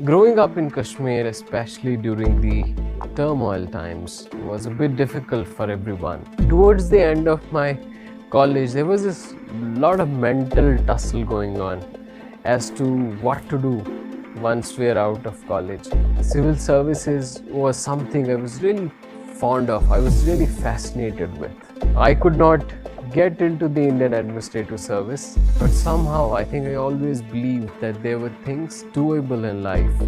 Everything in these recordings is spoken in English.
Growing up in Kashmir, especially during the turmoil times, was a bit difficult for everyone. Towards the end of my college, there was this lot of mental tussle going on as to what to do once we're out of college. Civil services was something I was really fond of, I was really fascinated with. I could not get into the Indian Administrative Service, but somehow I think I always believed that there were things doable in life,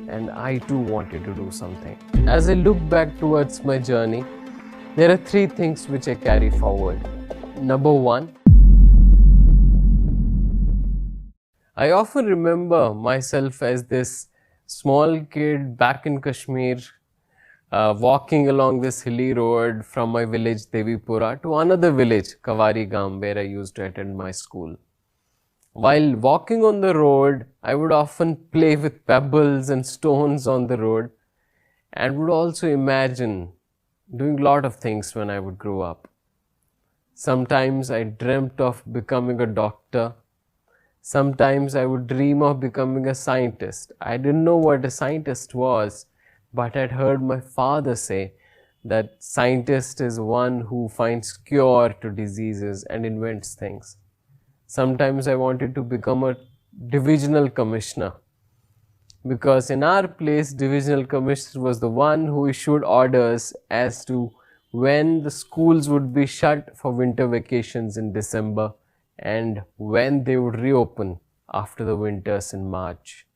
and I too wanted to do something. As I look back towards my journey, there are three things which I carry forward. Number one, I often remember myself as this small kid back in Kashmir, walking along this hilly road from my village Devipura to another village, Kavari Gam, where I used to attend my school. While walking on the road, I would often play with pebbles and stones on the road and would also imagine doing a lot of things when I would grow up. Sometimes I dreamt of becoming a doctor. Sometimes I would dream of becoming a scientist. I didn't know what a scientist was, but I'd heard my father say that scientist is one who finds cure to diseases and invents things. Sometimes I wanted to become a divisional commissioner, because in our place, divisional commissioner was the one who issued orders as to when the schools would be shut for winter vacations in December and when they would reopen after the winters in March.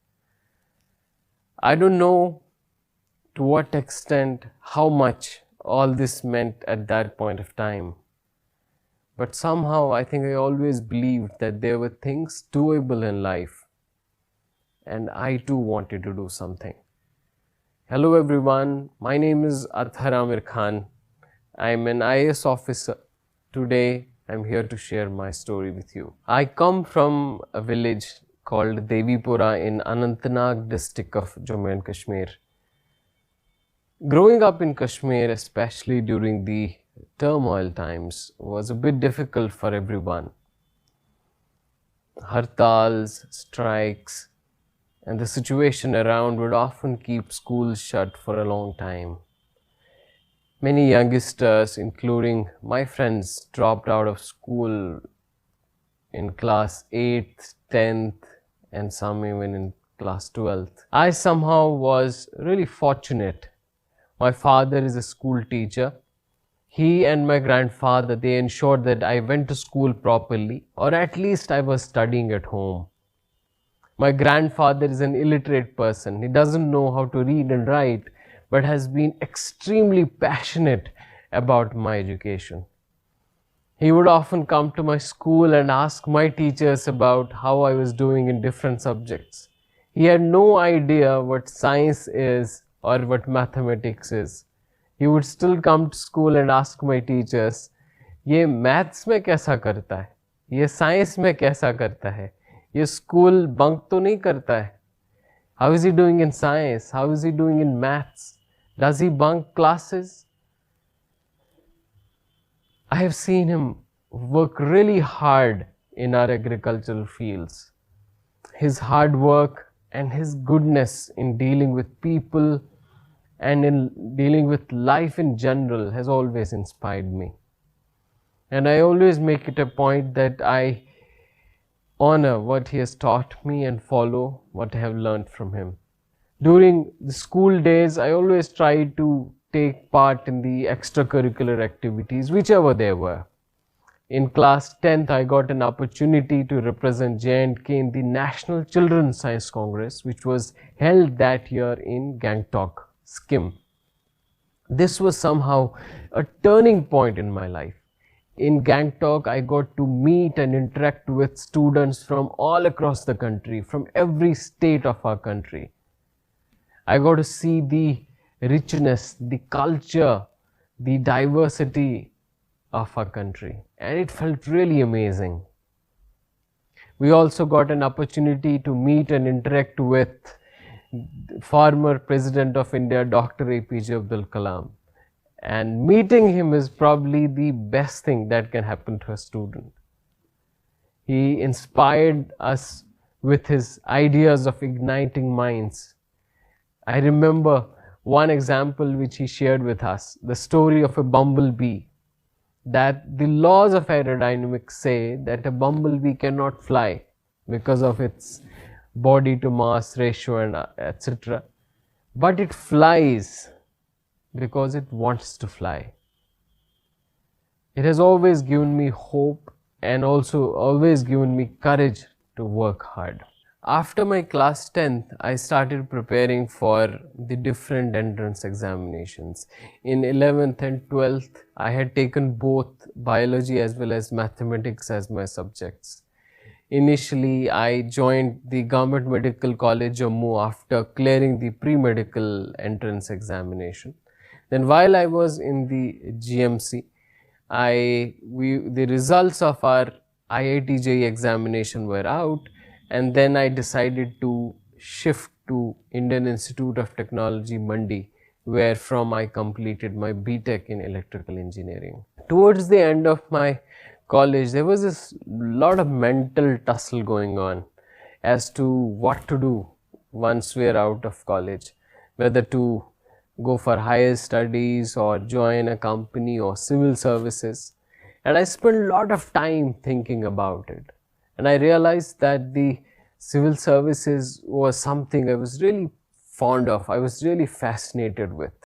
I don't know to what extent, how much all this meant at that point of time. But somehow I think I always believed that there were things doable in life, and I too wanted to do something. Hello everyone, my name is Athar Amir Khan. I'm an IAS officer. Today I'm here to share my story with you. I come from a village called Devipura in Anantnag district of Jammu and Kashmir. Growing up in Kashmir, especially during the turmoil times, was a bit difficult for everyone. Hartals, strikes, and the situation around would often keep schools shut for a long time. Many youngsters, including my friends, dropped out of school in class 8th, 10th, and some even in class 12th. I somehow was really fortunate. My father is a school teacher. He and my grandfather, they ensured that I went to school properly, or at least I was studying at home. My grandfather is an illiterate person. He doesn't know how to read and write, but has been extremely passionate about my education. He would often come to my school and ask my teachers about how I was doing in different subjects. He had no idea what science is or what mathematics is. He would still come to school and ask my teachers, ये maths में कैसा करता है, ये science में कैसा करता है, ये school bunk तो नहीं करता है, how is he doing in science, how is he doing in maths, does he bunk classes? I have seen him work really hard in our agricultural fields. His hard work and his goodness in dealing with people and in dealing with life in general has always inspired me. And I always make it a point that I honor what he has taught me and follow what I have learned from him. During the school days, I always tried to take part in the extracurricular activities, whichever they were. In class 10th, I got an opportunity to represent J&K in the National Children's Science Congress, which was held that year in Gangtok, Sikkim. This was somehow a turning point in my life. In Gangtok, I got to meet and interact with students from all across the country, from every state of our country. I got to see the richness, the culture, the diversity of our country, and it felt really amazing. We also got an opportunity to meet and interact with former President of India, Dr. APJ Abdul Kalam, and meeting him is probably the best thing that can happen to a student. He inspired us with his ideas of igniting minds. I remember one example which he shared with us, the story of a bumblebee, that the laws of aerodynamics say that a bumblebee cannot fly because of its body to mass ratio and etc. But it flies because it wants to fly. It has always given me hope and also always given me courage to work hard. After my class 10th, I started preparing for the different entrance examinations. In 11th and 12th, I had taken both biology as well as mathematics as my subjects. Initially, I joined the Government Medical College Jammu after clearing the pre-medical entrance examination. Then while I was in the GMC, the results of our IIT JEE examination were out, and then I decided to shift to Indian Institute of Technology, Mandi, where from I completed my BTech in electrical engineering. Towards the end of my college, there was this lot of mental tussle going on as to what to do once we are out of college, whether to go for higher studies or join a company or civil services. And I spent a lot of time thinking about it. And I realized that the civil services was something I was really fond of, I was really fascinated with.